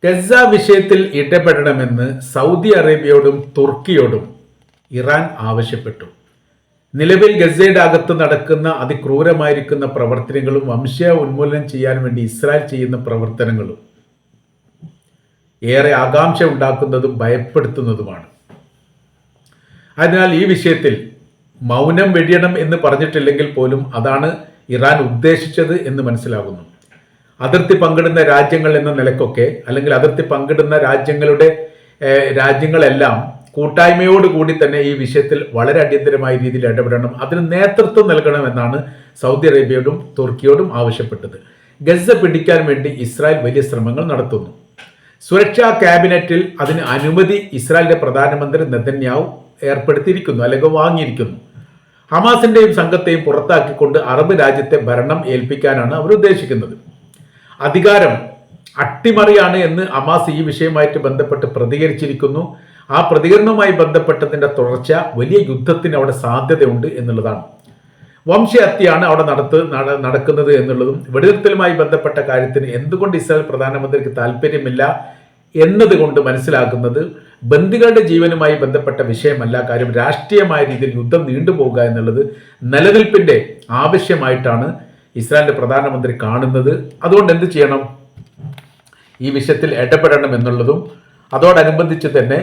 Gaza വിഷയത്തിൽ ഇടപെടണമെന്ന് Saudi അറേബ്യയോടും തുർക്കിയോടും Iran ആവശ്യപ്പെട്ടു. നിലവിൽ ഗസയുടെ അകത്ത് നടക്കുന്ന അതിക്രൂരമായിരിക്കുന്ന പ്രവർത്തനങ്ങളും വംശീയ ഉന്മൂലനം ചെയ്യാൻ വേണ്ടി ഇസ്രായേൽ ചെയ്യുന്ന പ്രവർത്തനങ്ങളും ഏറെ ആകാംക്ഷ ഉണ്ടാക്കുന്നതും ഭയപ്പെടുത്തുന്നതുമാണ്. അതിനാൽ ഈ വിഷയത്തിൽ മൗനം വെടിയണം എന്ന് പറഞ്ഞിട്ടില്ലെങ്കിൽ പോലും അതാണ് ഇറാൻ ഉദ്ദേശിച്ചത് എന്ന് മനസ്സിലാകുന്നു. അതിർത്തി പങ്കിടുന്ന രാജ്യങ്ങൾ എന്ന നിലക്കൊക്കെ, അല്ലെങ്കിൽ അതിർത്തി പങ്കിടുന്ന രാജ്യങ്ങളെല്ലാം കൂട്ടായ്മയോടുകൂടി തന്നെ ഈ വിഷയത്തിൽ വളരെ അടിയന്തരമായ രീതിയിൽ ഇടപെടണം, അതിന് നേതൃത്വം നൽകണമെന്നാണ് സൗദി അറേബ്യയോടും തുർക്കിയോടും ആവശ്യപ്പെട്ടത്. ഗസ പിടിക്കാൻ വേണ്ടി ഇസ്രായേൽ വലിയ ശ്രമങ്ങൾ നടത്തുന്നു. സുരക്ഷാ ക്യാബിനറ്റിൽ അതിന് അനുമതി ഇസ്രായേലിന്റെ പ്രധാനമന്ത്രി നെതന്യാഹു ഏർപ്പെടുത്തിയിരിക്കുന്നു, അല്ലെങ്കിൽ വാങ്ങിയിരിക്കുന്നു. ഹമാസിന്റെയും സംഘത്തെയും പുറത്താക്കിക്കൊണ്ട് അറബ് രാജ്യത്തെ ഭരണം ഏൽപ്പിക്കാനാണ് അവർ ഉദ്ദേശിക്കുന്നത്. അധികാരം അട്ടിമറിയാണ് എന്ന് ഹമാസ് ഈ വിഷയവുമായിട്ട് ബന്ധപ്പെട്ട് പ്രതികരിച്ചിരിക്കുന്നു. ആ പ്രതികരണവുമായി ബന്ധപ്പെട്ടതിന്റെ തുടർച്ച വലിയ യുദ്ധത്തിന് അവിടെ സാധ്യതയുണ്ട് എന്നുള്ളതാണ്. വംശഹത്യയാണ് അവിടെ നടക്കുന്നത് എന്നുള്ളതും വെടിനിർത്തലുമായി ബന്ധപ്പെട്ട കാര്യത്തിന് എന്തുകൊണ്ട് ഇസ്രായേൽ പ്രധാനമന്ത്രിക്ക് താല്പര്യമില്ല എന്നതുകൊണ്ട് മനസ്സിലാക്കുന്നത് ബന്ദികളുടെ ജീവനുമായി ബന്ധപ്പെട്ട വിഷയമല്ല, കാര്യം രാഷ്ട്രീയമായ രീതിയിൽ യുദ്ധം നീണ്ടുപോകുക എന്നുള്ളത് നിലനിൽപ്പിന്റെ ആവശ്യമായിട്ടാണ് ഇസ്രായേലിന്റെ പ്രധാനമന്ത്രി കാണുന്നത്. അതുകൊണ്ട് എന്ത് ചെയ്യണം? ഈ വിഷയത്തിൽ ഇടപെടണം എന്നുള്ളതും അതോടനുബന്ധിച്ച് തന്നെ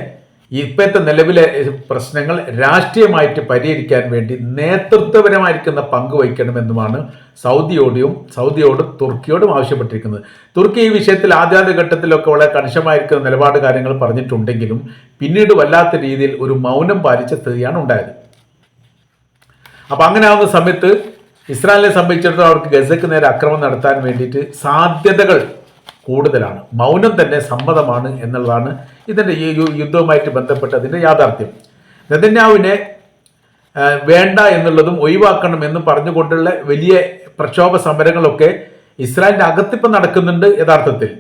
ഇപ്പോഴത്തെ നിലവിലെ പ്രശ്നങ്ങൾ രാഷ്ട്രീയമായിട്ട് പരിഹരിക്കാൻ വേണ്ടി നേതൃത്വപരമായിരിക്കുന്ന പങ്ക് വഹിക്കണമെന്നുമാണ് സൗദിയോടും തുർക്കിയോടും ആവശ്യപ്പെട്ടിരിക്കുന്നത്. തുർക്കി ഈ വിഷയത്തിൽ ആദ്യഘട്ടത്തിലൊക്കെ വളരെ കണിശമായിരിക്കുന്ന നിലപാട് കാര്യങ്ങൾ പറഞ്ഞിട്ടുണ്ടെങ്കിലും പിന്നീട് വല്ലാത്ത രീതിയിൽ ഒരു മൗനം പാലിച്ച സ്ഥിതിയാണ് ഉണ്ടായത്. അപ്പം അങ്ങനെ ആവുന്ന സമയത്ത് ഇസ്രായേലിനെ സംബന്ധിച്ചിടത്തോളം അവർക്ക് ഗസയ്ക്ക് നേരെ ആക്രമണം നടത്താൻ വേണ്ടിയിട്ട് സാധ്യതകൾ കൂടുതലാണ്. മൗനം തന്നെ സമ്മതമാണ് എന്നുള്ളതാണ് ഇതിൻ്റെ ഈ യുദ്ധവുമായിട്ട് ബന്ധപ്പെട്ടതിൻ്റെ യാഥാർത്ഥ്യം. നെതന്യാഹുവിനെ വേണ്ട എന്നുള്ളതും ഒഴിവാക്കണം എന്നും പറഞ്ഞുകൊണ്ടുള്ള വലിയ പ്രക്ഷോഭ സമരങ്ങളൊക്കെ ഇസ്രായേലിൻ്റെ അകത്തിപ്പം നടക്കുന്നുണ്ട്. യഥാർത്ഥത്തിൽ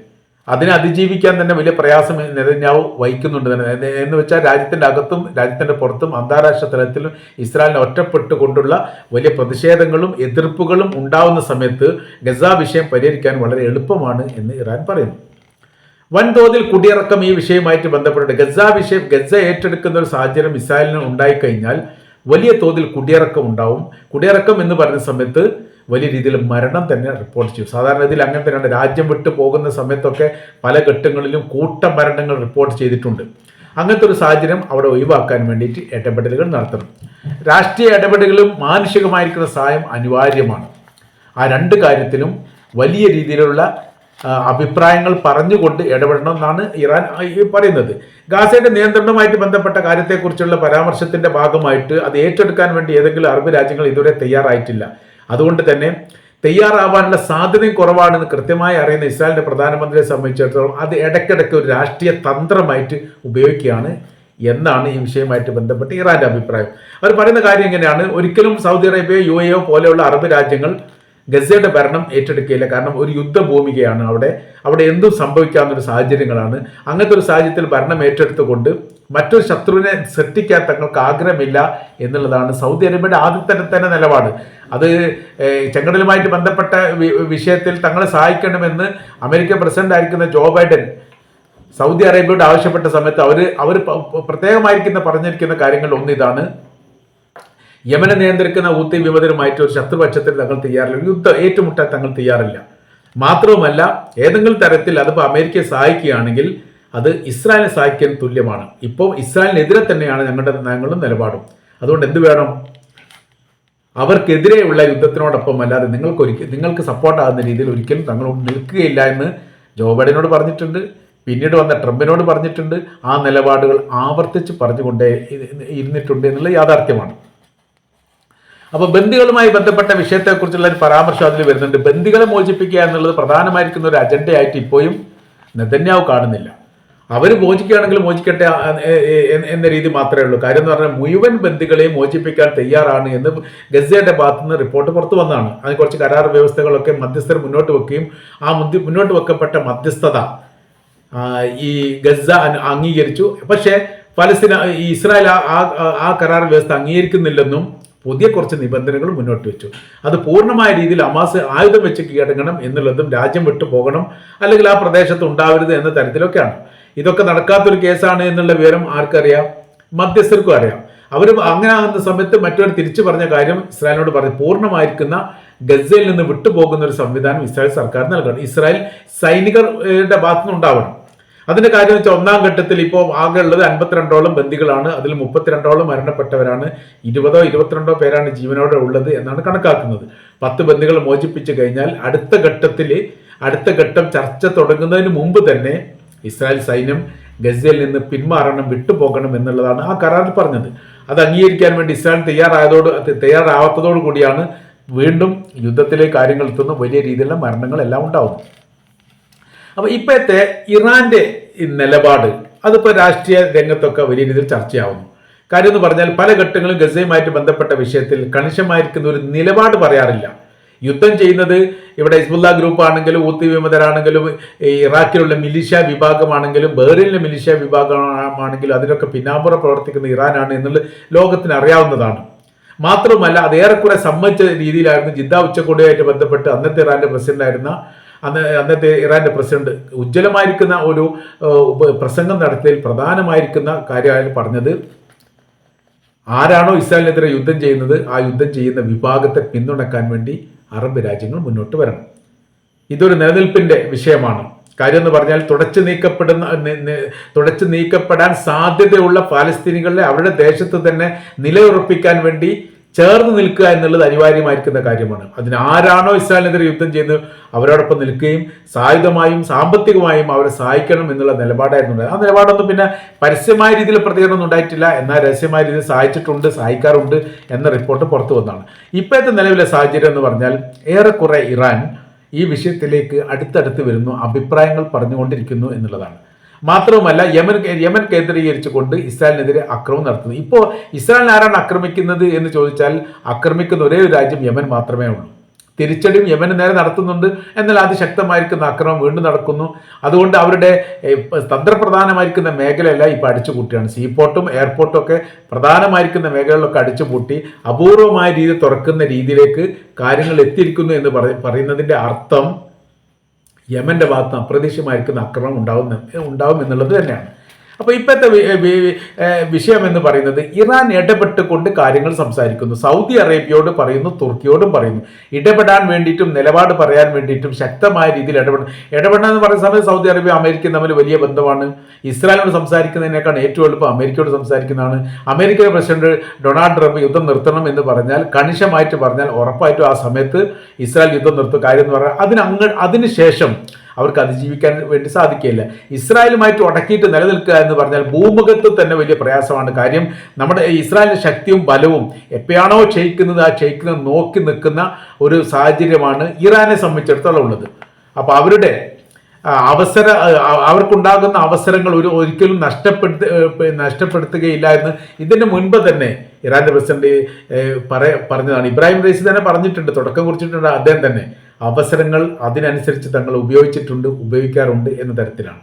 അതിനെ അതിജീവിക്കാൻ തന്നെ വലിയ പ്രയാസം നെതന്യാഹു വഹിക്കുന്നുണ്ട് തന്നെ. എന്ന് വെച്ചാൽ രാജ്യത്തിൻ്റെ അകത്തും രാജ്യത്തിൻ്റെ പുറത്തും അന്താരാഷ്ട്ര തലത്തിലും ഇസ്രായേലിനെ ഒറ്റപ്പെട്ടുകൊണ്ടുള്ള വലിയ പ്രതിഷേധങ്ങളും എതിർപ്പുകളും ഉണ്ടാവുന്ന സമയത്ത് ഗസ വിഷയം പരിഹരിക്കാൻ വളരെ എളുപ്പമാണ് എന്ന് ഇറാൻ പറയുന്നു. വൻതോതിൽ കുടിയിറക്കം ഈ വിഷയവുമായിട്ട് ബന്ധപ്പെട്ട് ഗസ ഏറ്റെടുക്കുന്ന ഒരു സാഹചര്യം ഇസ്രായേലിന് ഉണ്ടായിക്കഴിഞ്ഞാൽ വലിയ തോതിൽ കുടിയിറക്കം ഉണ്ടാവും. കുടിയിറക്കം എന്ന് പറയുന്ന സമയത്ത് വലിയ രീതിയിൽ മരണം തന്നെ റിപ്പോർട്ട് ചെയ്യും. സാധാരണ ഇതിൽ അങ്ങനെ തന്നെയാണ്. രാജ്യം വിട്ടു പോകുന്ന സമയത്തൊക്കെ പല ഘട്ടങ്ങളിലും കൂട്ടമരണങ്ങൾ റിപ്പോർട്ട് ചെയ്തിട്ടുണ്ട്. അങ്ങനത്തെ ഒരു സാഹചര്യം അവിടെ ഒഴിവാക്കാൻ വേണ്ടിയിട്ട് ഇടപെടലുകൾ നടത്തണം. രാഷ്ട്രീയ ഇടപെടലുകളും മാനുഷികമായിരിക്കുന്ന സഹായം അനിവാര്യമാണ്. ആ രണ്ട് കാര്യത്തിലും വലിയ രീതിയിലുള്ള അഭിപ്രായങ്ങൾ പറഞ്ഞുകൊണ്ട് ഇടപെടണം എന്നാണ് ഇറാൻ പറയുന്നത്. ഗാസയുടെ നിയന്ത്രണവുമായിട്ട് ബന്ധപ്പെട്ട കാര്യത്തെക്കുറിച്ചുള്ള പരാമർശത്തിന്റെ ഭാഗമായിട്ട് അത് ഏറ്റെടുക്കാൻ വേണ്ടി ഏതെങ്കിലും അറബ് രാജ്യങ്ങൾ ഇതുവരെ തയ്യാറായിട്ടില്ല. അതുകൊണ്ട് തന്നെ തയ്യാറാവാനുള്ള സാധ്യതയും കുറവാണെന്ന് കൃത്യമായി അറിയുന്ന ഇസ്രായേലിന്റെ പ്രധാനമന്ത്രിയെ സംബന്ധിച്ചിടത്തോളം അത് ഇടയ്ക്കിടയ്ക്ക് ഒരു രാഷ്ട്രീയ തന്ത്രമായിട്ട് ഉപയോഗിക്കുകയാണ് എന്നാണ് ഈ വിഷയവുമായിട്ട് ബന്ധപ്പെട്ട് ഇറാന്റെ അഭിപ്രായം. അവർ പറയുന്ന കാര്യം എങ്ങനെയാണ്? ഒരിക്കലും സൗദി അറേബ്യ, UAE പോലെയുള്ള അറബ് രാജ്യങ്ങൾ ഗസയുടെ ഭരണം ഏറ്റെടുക്കുകയില്ല. കാരണം ഒരു യുദ്ധഭൂമികയാണ് അവിടെ എന്തും സംഭവിക്കാവുന്നൊരു സാഹചര്യങ്ങളാണ്. അങ്ങനത്തെ ഒരു സാഹചര്യത്തിൽ ഭരണം ഏറ്റെടുത്തുകൊണ്ട് മറ്റൊരു ശത്രുവിനെ സൃഷ്ടിക്കാൻ തങ്ങൾക്ക് ആഗ്രഹമില്ല എന്നുള്ളതാണ് സൗദി അറേബ്യയുടെ ആദ്യത്തെ തന്നെ നിലപാട്. അത് ചെങ്കടലുമായിട്ട് ബന്ധപ്പെട്ട വിഷയത്തിൽ തങ്ങളെ സഹായിക്കണമെന്ന് അമേരിക്കൻ പ്രസിഡന്റ് ആയിരിക്കുന്ന ജോ ബൈഡൻ സൗദി അറേബ്യയോട് ആവശ്യപ്പെട്ട സമയത്ത് അവർ പ്രത്യേകമായിരിക്കുന്ന പറഞ്ഞിരിക്കുന്ന കാര്യങ്ങൾ ഒന്നിതാണ്: യമനെ നിയന്ത്രിക്കുന്ന ഹൂത്തി വിമതരുമായിട്ട് ഒരു ശത്രുപക്ഷത്തിൽ തങ്ങൾ തയ്യാറില്ല, യുദ്ധം ഏറ്റുമുട്ടാൻ തങ്ങൾ തയ്യാറില്ല. മാത്രവുമല്ല, ഏതെങ്കിലും തരത്തിൽ അതിപ്പോൾ അമേരിക്കയെ സഹായിക്കുകയാണെങ്കിൽ അത് ഇസ്രായേലിനെ സഹായിക്കാൻ തുല്യമാണ്. ഇപ്പോൾ ഇസ്രായേലിനെതിരെ തന്നെയാണ് ഞങ്ങളുടെ നയങ്ങളും നിലപാടും. അതുകൊണ്ട് എന്ത് വേണം? അവർക്കെതിരെയുള്ള യുദ്ധത്തിനോടൊപ്പം അല്ലാതെ നിങ്ങൾക്ക് സപ്പോർട്ടാകുന്ന രീതിയിൽ ഒരിക്കലും തങ്ങൾ നിൽക്കുകയില്ല എന്ന് ജോ ബൈഡനോട് പറഞ്ഞിട്ടുണ്ട്. പിന്നീട് വന്ന ട്രംപിനോട് പറഞ്ഞിട്ടുണ്ട്. ആ നിലപാടുകൾ ആവർത്തിച്ച് പറഞ്ഞുകൊണ്ടേ ഇരുന്നിട്ടുണ്ട് എന്നുള്ള യാഥാർത്ഥ്യമാണ്. അപ്പോൾ ബന്ദികളുമായി ബന്ധപ്പെട്ട വിഷയത്തെക്കുറിച്ചുള്ള ഒരു പരാമർശം അതിൽ വരുന്നുണ്ട്. ബന്ദികളെ മോചിപ്പിക്കുക എന്നുള്ളത് പ്രധാനമായിരിക്കുന്ന ഒരു അജണ്ടയായിട്ട് ഇപ്പോഴും നെതന്യാഹു കാണുന്നില്ല. അവർ മോചിക്കുകയാണെങ്കിൽ മോചിക്കട്ടെ എന്ന രീതി മാത്രമേ ഉള്ളൂ. കാര്യം എന്ന് പറഞ്ഞാൽ മുഴുവൻ ബന്ദികളെയും മോചിപ്പിക്കാൻ തയ്യാറാണ് എന്ന് ഗസയുടെ ഭാഗത്തുനിന്ന് റിപ്പോർട്ട് പുറത്തു വന്നതാണ്. അതിന് കുറച്ച് കരാർ വ്യവസ്ഥകളൊക്കെ മധ്യസ്ഥർ മുന്നോട്ട് വെക്കുകയും ആ മുന്നോട്ട് വെക്കപ്പെട്ട മധ്യസ്ഥത ഈ ഗസ അംഗീകരിച്ചു. പക്ഷേ ഇസ്രായേൽ ആ കരാർ വ്യവസ്ഥ അംഗീകരിക്കുന്നില്ലെന്നും പുതിയ കുറച്ച് നിബന്ധനകൾ മുന്നോട്ട് വെച്ചു. അത് പൂർണ്ണമായ രീതിയിൽ ഹമാസ് ആയുധം വെച്ച് കീഴടങ്ങണം എന്നുള്ളതും രാജ്യം വിട്ടു പോകണം, അല്ലെങ്കിൽ ആ പ്രദേശത്ത് ഉണ്ടാവരുത് എന്ന തരത്തിലൊക്കെയാണ്. ഇതൊക്കെ നടക്കാത്തൊരു കേസാണ് എന്നുള്ള വിവരം ആർക്കറിയാം? മധ്യസ്ഥർക്കും അറിയാം. അവർ അങ്ങനെ ആകുന്ന സമയത്ത് മറ്റൊരു തിരിച്ചു പറഞ്ഞ കാര്യം ഇസ്രായേലിനോട് പറഞ്ഞു, പൂർണ്ണമായിരിക്കുന്ന ഗസയിൽ നിന്ന് വിട്ടുപോകുന്ന ഒരു സംവിധാനം ഇസ്രായേൽ സർക്കാർ നൽകണം. ഇസ്രായേൽ സൈനികരുടെ ഭാഗത്തുനിന്ന് ഉണ്ടാവണം. അതിന്റെ കാര്യം വെച്ചാൽ ഒന്നാം ഘട്ടത്തിൽ ഇപ്പോൾ ആകെ ഉള്ളത് 52ഓളം ബന്ദികളാണ്. അതിൽ 32ഓളം മരണപ്പെട്ടവരാണ്. 20ഓ 22ഓ പേരാണ് ജീവനോടെ ഉള്ളത് എന്നാണ് കണക്കാക്കുന്നത്. 10 ബന്ദികൾ മോചിപ്പിച്ചു കഴിഞ്ഞാൽ അടുത്ത ഘട്ടം ചർച്ച തുടങ്ങുന്നതിന് മുമ്പ് തന്നെ ഇസ്രായേൽ സൈന്യം ഗസയിൽ നിന്ന് പിന്മാറണം, വിട്ടുപോകണം എന്നുള്ളതാണ് ആ കരാറിൽ പറഞ്ഞത്. അത് അംഗീകരിക്കാൻ വേണ്ടി ഇസ്രായേൽ തയ്യാറാവാത്തതോടു കൂടിയാണ് വീണ്ടും യുദ്ധത്തിലേക്ക് കാര്യങ്ങൾ എത്തുന്ന വലിയ രീതിയിലുള്ള മരണങ്ങളെല്ലാം ഉണ്ടാവുന്നു. അപ്പോൾ ഇപ്പോഴത്തെ ഇറാന്റെ നിലപാട് അതിപ്പോൾ രാഷ്ട്രീയ രംഗത്തൊക്കെ വലിയ രീതിയിൽ ചർച്ചയാവുന്നു. കാര്യം എന്ന് പറഞ്ഞാൽ പല ഘട്ടങ്ങളും ഗസയുമായിട്ട് ബന്ധപ്പെട്ട വിഷയത്തിൽ കണിശമായിരിക്കുന്ന ഒരു നിലപാട് പറയാറില്ല. യുദ്ധം ചെയ്യുന്നത് ഇവിടെ ഹിസ്ബുള്ള ഗ്രൂപ്പ് ആണെങ്കിലും ഊത്തി വിമതരാണെങ്കിലും ഇറാഖിലുള്ള മിലിഷ്യ വിഭാഗമാണെങ്കിലും ബഹ്റൈനിലെ മിലിഷ്യ വിഭാഗമാണെങ്കിലും അതിനൊക്കെ പിന്നാമ്പുറം പ്രവർത്തിക്കുന്ന ഇറാനാണ് എന്നുള്ളത് ലോകത്തിന് അറിയാവുന്നതാണ്. മാത്രമല്ല അത് ഏറെക്കുറെ സമ്മതിച്ച രീതിയിലായിരുന്നു ജിദ്ദ ഉച്ചകോടിയുമായിട്ട് ബന്ധപ്പെട്ട് അന്നത്തെ ഇറാന്റെ പ്രസിഡന്റ് ഉജ്ജ്വലമായിരിക്കുന്ന ഒരു പ്രസംഗം നടത്തിയതിൽ പ്രധാനമായിരിക്കുന്ന കാര്യമായി പറഞ്ഞത്, ആരാണോ ഇസ്രായേലിനെതിരെ യുദ്ധം ചെയ്യുന്നത് ആ യുദ്ധം ചെയ്യുന്ന വിഭാഗത്തെ പിന്തുണക്കാൻ വേണ്ടി അറബ് രാജ്യങ്ങൾ മുന്നോട്ട് വരണം. ഇതൊരു നിലനിൽപ്പിന്റെ വിഷയമാണ്. കാര്യം എന്ന് പറഞ്ഞാൽ തുടച്ചു നീക്കപ്പെടാൻ സാധ്യതയുള്ള പാലസ്തീനികളെ അവരുടെ ദേശത്ത് തന്നെ നിലയുറപ്പിക്കാൻ വേണ്ടി ചേർന്ന് നിൽക്കുക എന്നുള്ളത് അനിവാര്യമായിരിക്കുന്ന കാര്യമാണ്. അതിന് ആരാണോ ഇസ്രായേലിനെതിരെ യുദ്ധം ചെയ്യുന്നത് അവരോടൊപ്പം നിൽക്കുകയും സായുധമായും സാമ്പത്തികമായും അവരെ സഹായിക്കണം എന്നുള്ള നിലപാടായിരുന്നു. ആ നിലപാടൊന്നും പിന്നെ പരസ്യമായ രീതിയിൽ പ്രതികരണം ഉണ്ടായിട്ടില്ല. എന്നാൽ രഹസ്യമായ രീതിയിൽ സഹായിക്കാറുണ്ട് എന്ന റിപ്പോർട്ട് പുറത്തു വന്നതാണ്. ഇപ്പോഴത്തെ നിലവിലെ സാഹചര്യം എന്ന് പറഞ്ഞാൽ ഏറെക്കുറെ ഇറാൻ ഈ വിഷയത്തിലേക്ക് അടുത്തടുത്ത് വരുന്നു, അഭിപ്രായങ്ങൾ പറഞ്ഞുകൊണ്ടിരിക്കുന്നു എന്നുള്ളതാണ്. മാത്രവുമല്ല യമൻ കേന്ദ്രീകരിച്ചുകൊണ്ട് ഇസ്രായേലിനെതിരെ ആക്രമണം നടത്തുന്നു. ഇപ്പോൾ ഇസ്രായേലിനെ ആരാണ് ആക്രമിക്കുന്നത് എന്ന് ചോദിച്ചാൽ ആക്രമിക്കുന്ന ഒരേ ഒരു രാജ്യം യമൻ മാത്രമേ ഉള്ളൂ. തിരിച്ചടിയും യമന് നേരെ നടത്തുന്നുണ്ട്. എന്നാൽ അതിശക്തമായിരിക്കുന്ന ആക്രമണം വീണ്ടും നടക്കുന്നു. അതുകൊണ്ട് അവരുടെ തന്ത്രപ്രധാനമായിരിക്കുന്ന മേഖലയെല്ലാം ഇപ്പോൾ അടിച്ചുപൂട്ടിയാണ്. സീപോർട്ടും എയർപോർട്ടും ഒക്കെ പ്രധാനമായിരിക്കുന്ന മേഖലകളിലൊക്കെ അടിച്ചുപൂട്ടി അപൂർവമായ രീതിയിൽ തുറക്കുന്ന രീതിയിലേക്ക് കാര്യങ്ങൾ എത്തിയിരിക്കുന്നു എന്ന് പറയുന്നതിൻ്റെ അർത്ഥം യമന്റെ ഭാഗത്ത് അപ്രതീക്ഷിതമായിരിക്കുന്ന ആക്രമണം ഉണ്ടാവും എന്നുള്ളത് തന്നെയാണ്. അപ്പോൾ ഇപ്പോഴത്തെ വിഷയം എന്ന് പറയുന്നത് ഇറാൻ ഇടപെട്ടുകൊണ്ട് കാര്യങ്ങൾ സംസാരിക്കുന്നു. സൗദി അറേബ്യയോട് പറയുന്നു, തുർക്കിയോടും പറയുന്നു. ഇടപെടാൻ വേണ്ടിയിട്ടും നിലപാട് പറയാൻ വേണ്ടിയിട്ടും ശക്തമായ രീതിയിൽ ഇടപെടണം എന്ന് പറയുന്ന സമയത്ത് സൗദി അറേബ്യ അമേരിക്കയും തമ്മിൽ വലിയ ബന്ധമാണ്. ഇസ്രായേലിനോട് സംസാരിക്കുന്നതിനേക്കാൾ ഏറ്റവും എളുപ്പം അമേരിക്കയോട് സംസാരിക്കുന്നതാണ്. അമേരിക്കയുടെ പ്രസിഡന്റ് ഡൊണാൾഡ് ട്രംപ് യുദ്ധം നിർത്തണം എന്ന് പറഞ്ഞാൽ, കണിശമായിട്ട് പറഞ്ഞാൽ ഉറപ്പായിട്ടും ആ സമയത്ത് ഇസ്രായേൽ യുദ്ധം നിർത്തും. കാര്യം എന്ന് പറഞ്ഞാൽ അതിനുശേഷം അവർക്ക് അതിജീവിക്കാൻ വേണ്ടി സാധിക്കില്ല. ഇസ്രായേലുമായിട്ട് ഉടക്കിയിട്ട് നിലനിൽക്കുക എന്ന് പറഞ്ഞാൽ ഭൂമുഖത്ത് തന്നെ വലിയ പ്രയാസമാണ്. കാര്യം നമ്മുടെ ഇസ്രായേലിന്റെ ശക്തിയും ബലവും എപ്പോഴാണോ ക്ഷയിക്കുന്നത് ആ ക്ഷയിക്കുന്നത് നോക്കി നിൽക്കുന്ന ഒരു സാഹചര്യമാണ് ഇറാനെ സംബന്ധിച്ചിടത്തോളം ഉള്ളത്. അപ്പോൾ അവർക്കുണ്ടാകുന്ന അവസരങ്ങൾ ഒരിക്കലും നഷ്ടപ്പെടുത്തുകയില്ല എന്ന് ഇതിന് മുൻപ് തന്നെ ഇറാന്റെ പ്രസിഡന്റ് പറഞ്ഞതാണ്. ഇബ്രാഹിം റൈസി തന്നെ പറഞ്ഞിട്ടുണ്ട്, തുടക്കം കുറിച്ചിട്ടുണ്ട് അദ്ദേഹം തന്നെ. അവസരങ്ങൾ അതിനനുസരിച്ച് തങ്ങൾ ഉപയോഗിക്കാറുണ്ട് എന്ന തരത്തിലാണ്.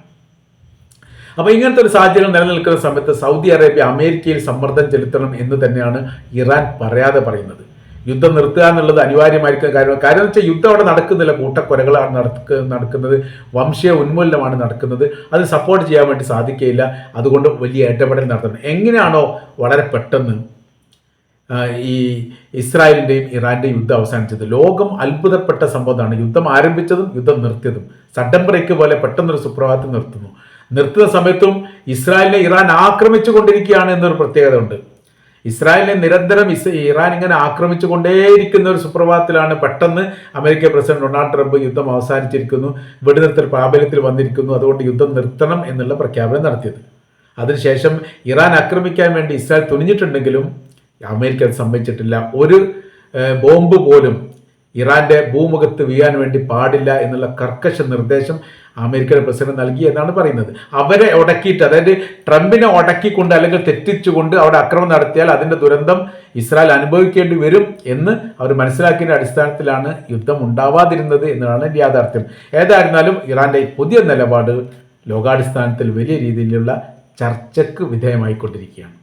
അപ്പോൾ ഇങ്ങനത്തെ ഒരു സാഹചര്യം നിലനിൽക്കുന്ന സമയത്ത് സൗദി അറേബ്യ അമേരിക്കയിൽ സമ്മർദ്ദം ചെലുത്തണം എന്ന് തന്നെയാണ് ഇറാൻ പറയാതെ പറയുന്നത്. യുദ്ധം നിർത്തുക എന്നുള്ളത് അനിവാര്യമായിരിക്കുന്ന കാര്യം വെച്ചാൽ യുദ്ധം അവിടെ നടക്കുന്നില്ല, കൂട്ടക്കൊലകളാണ് നടക്കുന്നത്, വംശീയ ഉന്മൂലനമാണ് നടക്കുന്നത്. അത് സപ്പോർട്ട് ചെയ്യാൻ വേണ്ടി സാധിക്കുകയില്ല. അതുകൊണ്ട് വലിയ ഇടപെടൽ നടത്തണം. എങ്ങനെയാണോ വളരെ പെട്ടെന്ന് ഈ ഇസ്രായേലിൻ്റെയും ഇറാൻ്റെയും യുദ്ധം അവസാനിച്ചത്, ലോകം അത്ഭുതപ്പെട്ട സംഭവമാണ്. യുദ്ധം ആരംഭിച്ചതും യുദ്ധം നിർത്തിയതും സഡൻ ബ്രേക്ക് പോലെ പെട്ടെന്നൊരു സുപ്രഭാതത്തിൽ നിർത്തുന്ന സമയത്തും ഇസ്രായേലിനെ ഇറാൻ ആക്രമിച്ചു കൊണ്ടിരിക്കുകയാണ് എന്നൊരു പ്രത്യേകത ഉണ്ട്. ഇസ്രായേലിനെ നിരന്തരം ഇറാൻ ഇങ്ങനെ ആക്രമിച്ചു കൊണ്ടേയിരിക്കുന്ന ഒരു സുപ്രഭാതത്തിലാണ് പെട്ടെന്ന് അമേരിക്ക പ്രസിഡന്റ് ഡൊണാൾഡ് ട്രംപ് യുദ്ധം അവസാനിച്ചിരിക്കുന്നു, വെടിനിർത്തൽ പ്രാബല്യത്തിൽ വന്നിരിക്കുന്നു, അതുകൊണ്ട് യുദ്ധം നിർത്തണം എന്നുള്ള പ്രഖ്യാപനം നടത്തിയത്. അതിനുശേഷം ഇറാൻ ആക്രമിക്കാൻ വേണ്ടി ഇസ്രായേൽ തുനിഞ്ഞിട്ടുണ്ടെങ്കിലും അമേരിക്ക അത് സമ്മതിച്ചിട്ടില്ല. ഒരു ബോംബ് പോലും ഇറാന്റെ ഭൂമുഖത്ത് വീഴാൻ വേണ്ടി പാടില്ല എന്നുള്ള കർക്കശ നിർദ്ദേശം അമേരിക്കയുടെ പ്രസിഡന്റ് നൽകി എന്നാണ് പറയുന്നത്. അവരെ ഉടക്കിയിട്ട്, അതായത് ട്രംപിനെ ഉടക്കിക്കൊണ്ട് അല്ലെങ്കിൽ തെറ്റിച്ചുകൊണ്ട് അവിടെ ആക്രമണം നടത്തിയാൽ അതിന്റെ ദുരന്തം ഇസ്രായേൽ അനുഭവിക്കേണ്ടി വരും എന്ന് അവർ മനസ്സിലാക്കിയതിന്റെ അടിസ്ഥാനത്തിലാണ് യുദ്ധം ഉണ്ടാവാതിരുന്നത് എന്നതാണ് യാഥാർത്ഥ്യം. ഏതായിരുന്നാലും ഇറാന്റെ പുതിയ നിലപാട് ലോകാടിസ്ഥാനത്തിൽ വലിയ രീതിയിലുള്ള ചർച്ചയ്ക്ക് വിധേയമായിക്കൊണ്ടിരിക്കുകയാണ്.